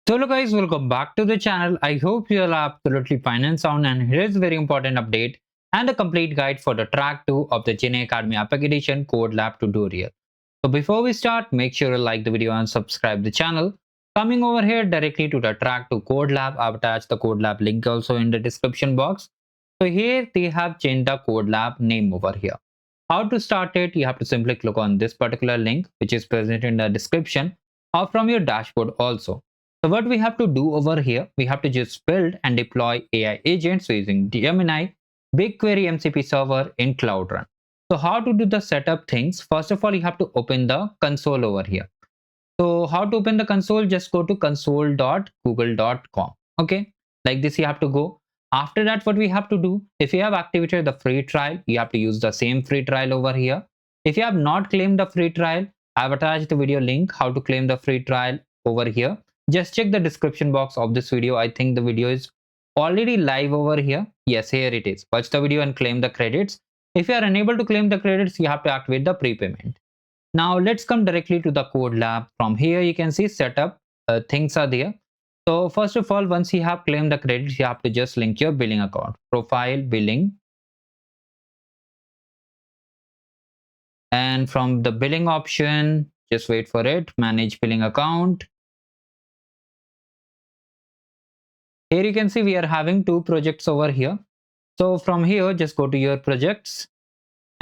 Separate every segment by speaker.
Speaker 1: So hello guys, welcome back to the channel. I hope you all are absolutely fine and sound, and here is a very important update and a complete guide for the track 2 of the Gemini Academy APAC Edition Codelab tutorial. So before we start, make sure to like the video and subscribe the channel. Coming over here directly to the track 2 Codelab, I've attached the Codelab link also in the description box. So here they have changed the Codelab name over here. How to start it? You have to simply click on this particular link which is present in the description or from your dashboard also. So what we have to do over here, we have to just build and deploy AI agents using Gemini BigQuery MCP server in Cloud Run. So how to do the setup things? First of all, you have to open the console over here. So how to open the console? Just go to console.google.com. Okay, like this you have to go. After that, what we have to do, if you have activated the free trial, you have to use the same free trial over here. If you have not claimed the free trial, I've attached the video link how to claim the free trial over here. Just check the description box of this video. I think the video is already live over here. Yes, here it is. Watch the video and claim the credits. If you are unable to claim the credits, you have to activate the prepayment. Now let's come directly to the Codelab. From here you can see setup things are there. So first of all, once you have claimed the credits, you have to just link your billing account, profile, billing, and from the billing option, just wait for it, manage billing account. Here you can see we are having two projects over here. So from here, just go to your projects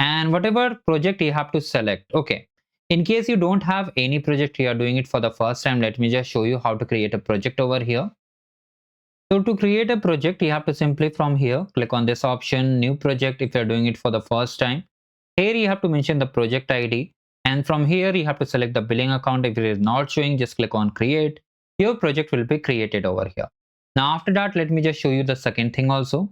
Speaker 1: and whatever project you have to select. Okay, in case you don't have any project, you are doing it for the first time, let me just show you how to create a project over here. So to create a project, you have to simply from here click on this option, new project. If you're doing it for the first time, here you have to mention the project ID, and from here you have to select the billing account. If it is not showing, just click on create. Your project will be created over here. Now after that, let me just show you the second thing also.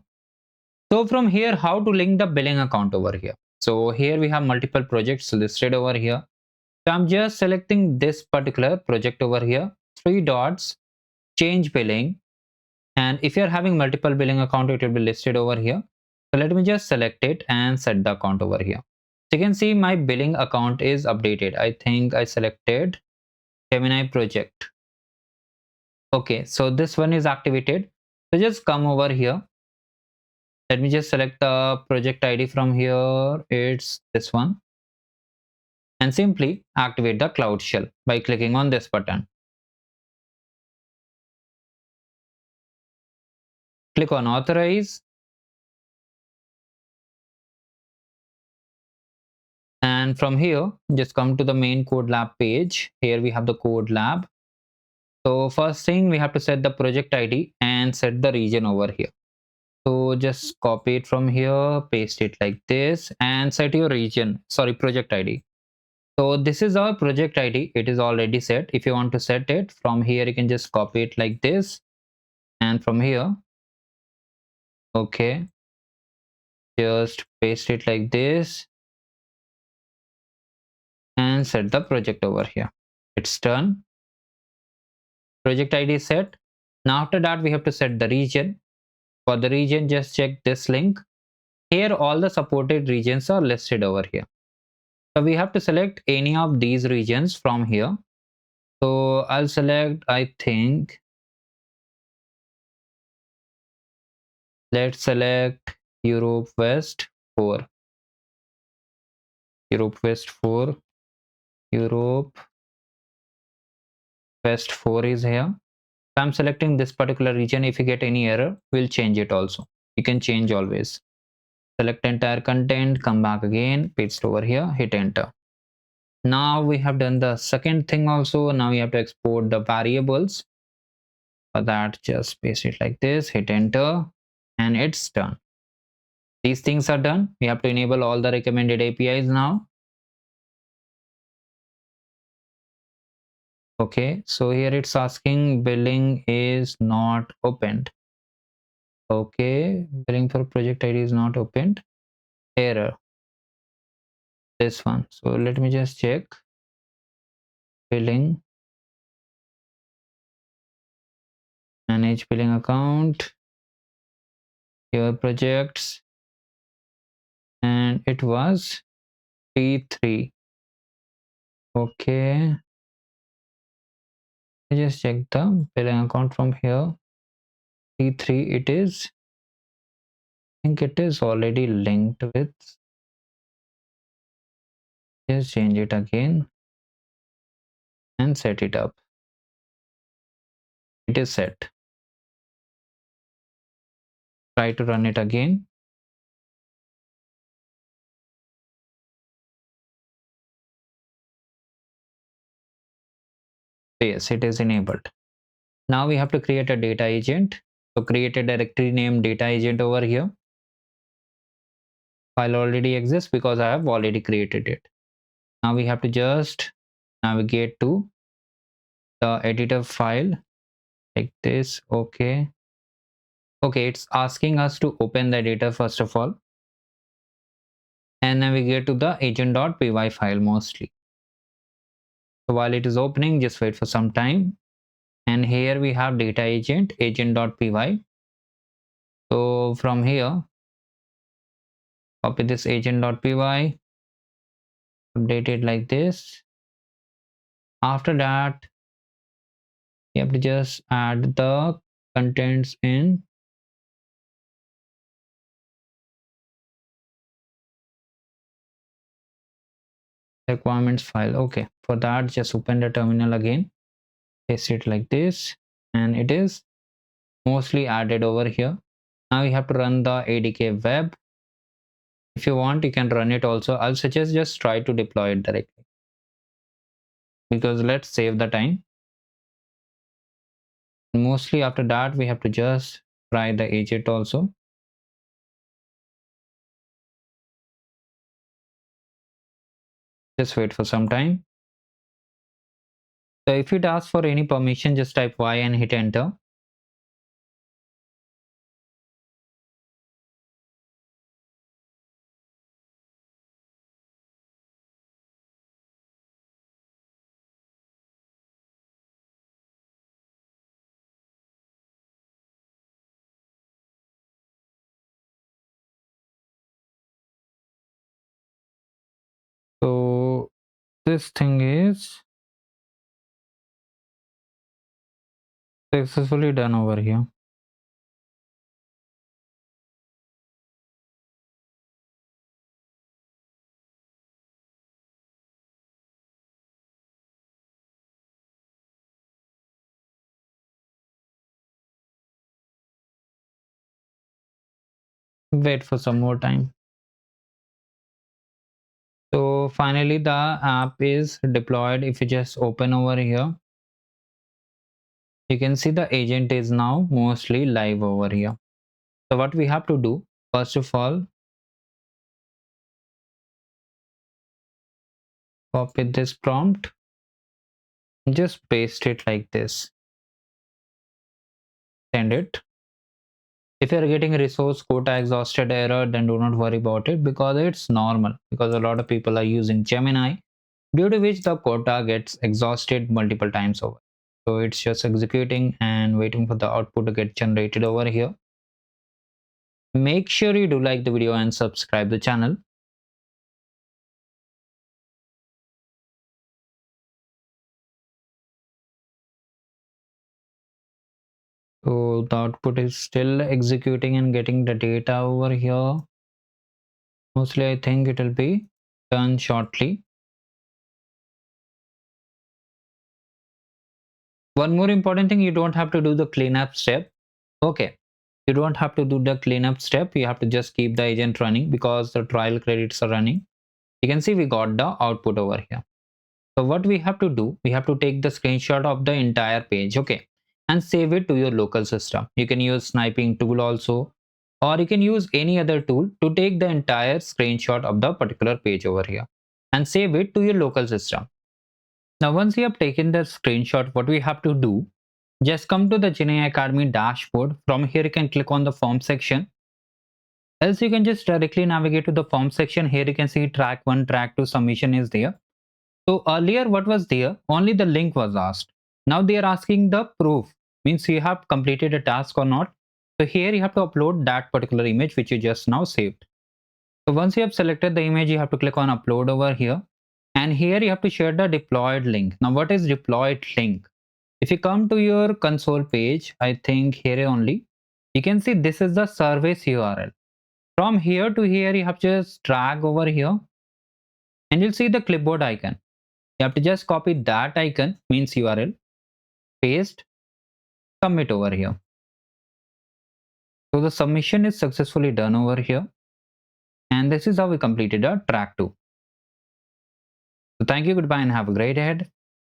Speaker 1: So from here, how to link the billing account over here. So here we have multiple projects listed over here. So I'm just selecting this particular project over here, three dots, change billing. And if you're having multiple billing account, it will be listed over here. So let me just select it and set the account over here. So you can see my billing account is updated. I think I selected Gemini project. Okay, so this one is activated. So just come over here. Let me just select the project ID from here. It's this one. And simply activate the Cloud Shell by clicking on this button. Click on authorize. And from here, just come to the main Codelab page. Here we have the Codelab. So first thing, we have to set the project ID and set the region over here. So just copy it from here, paste it like this, and set your region, sorry, project ID. So this is our project ID. It is already set. If you want to set it from here, you can just copy it like this. And from here, okay, just paste it like this and set the project over here. It's done. Project ID is set. Now after that, we have to set the region. For the region, just check this link. Here all the supported regions are listed over here. So we have to select any of these regions from here. So I'll select, I think, let's select Europe West 4. Europe West 4. Europe West 4 is here. So I'm selecting this particular region. If you get any error, we'll change it also. You can change always. Select entire content, come back again, paste over here, hit enter. Now we have done the second thing also. Now we have to export the variables. For that, just paste it like this, hit enter, and it's done. These things are done. We have to enable all the recommended APIs now. Okay, so here it's asking billing is not opened. Okay, billing for project ID is not opened. Error. This one. So let me just check. Billing. Manage billing account. Your projects. And it was P3. Okay. I just check the billing account from here. T3 it is. I think it is already linked with. Just change it again and set it up. It is set. Try to run it again. Yes, it is enabled. Now we have to create a data agent. So create a directory named data agent over here. File already exists because I have already created it. Now we have to just navigate to the editor file like this. Okay, it's asking us to open the data first of all and navigate to the agent.py file mostly. So while it is opening, just wait for some time. And here we have data agent.py. So from here, copy this agent.py, update it like this. After that, you have to just add the contents in requirements file. Okay, for that, just open the terminal again, paste it like this, and it is mostly added over here. Now you have to run the ADK web. If you want, you can run it also. I'll suggest just try to deploy it directly because let's save the time. Mostly after that, we have to just try the agent also. Just wait for some time. So if it asks for any permission, just type Y and hit enter. So this thing is successfully done over here. Wait for some more time. So finally the app is deployed. If you just open over here, you can see the agent is now mostly live over here. So what we have to do, first of all, copy this prompt, just paste it like this, send it. If you are getting a resource quota exhausted error, then do not worry about it because it's normal, because a lot of people are using Gemini, due to which the quota gets exhausted multiple times over. So it's just executing and waiting for the output to get generated over here. Make sure you do like the video and subscribe the channel. So the output is still executing and getting the data over here. Mostly I think it will be done shortly. One more important thing, you don't have to do the cleanup step. Okay, you don't have to do the cleanup step. You have to just keep the agent running because the trial credits are running. You can see we got the output over here. So what we have to do, we have to take the screenshot of the entire page, okay, and save it to your local system. You can use sniping tool also, or you can use any other tool to take the entire screenshot of the particular page over here and save it to your local system. Now once you have taken the screenshot, what we have to do, just come to the Gemini Academy dashboard. From here you can click on the form section, else you can just directly navigate to the form section. Here you can see track 1, track 2 submission is there. So earlier what was there, only the link was asked. Now they are asking the proof, means you have completed a task or not. So here you have to upload that particular image which you just now saved. So once you have selected the image, you have to click on upload over here, and here you have to share the deployed link. Now what is deployed link? If you come to your console page, I think here only, you can see this is the service URL. From here to here, you have to just drag over here and you'll see the clipboard icon. You have to just copy that icon, means URL, paste, submit over here. So the submission is successfully done over here. And this is how we completed our track 2. So thank you, goodbye, and have a great head.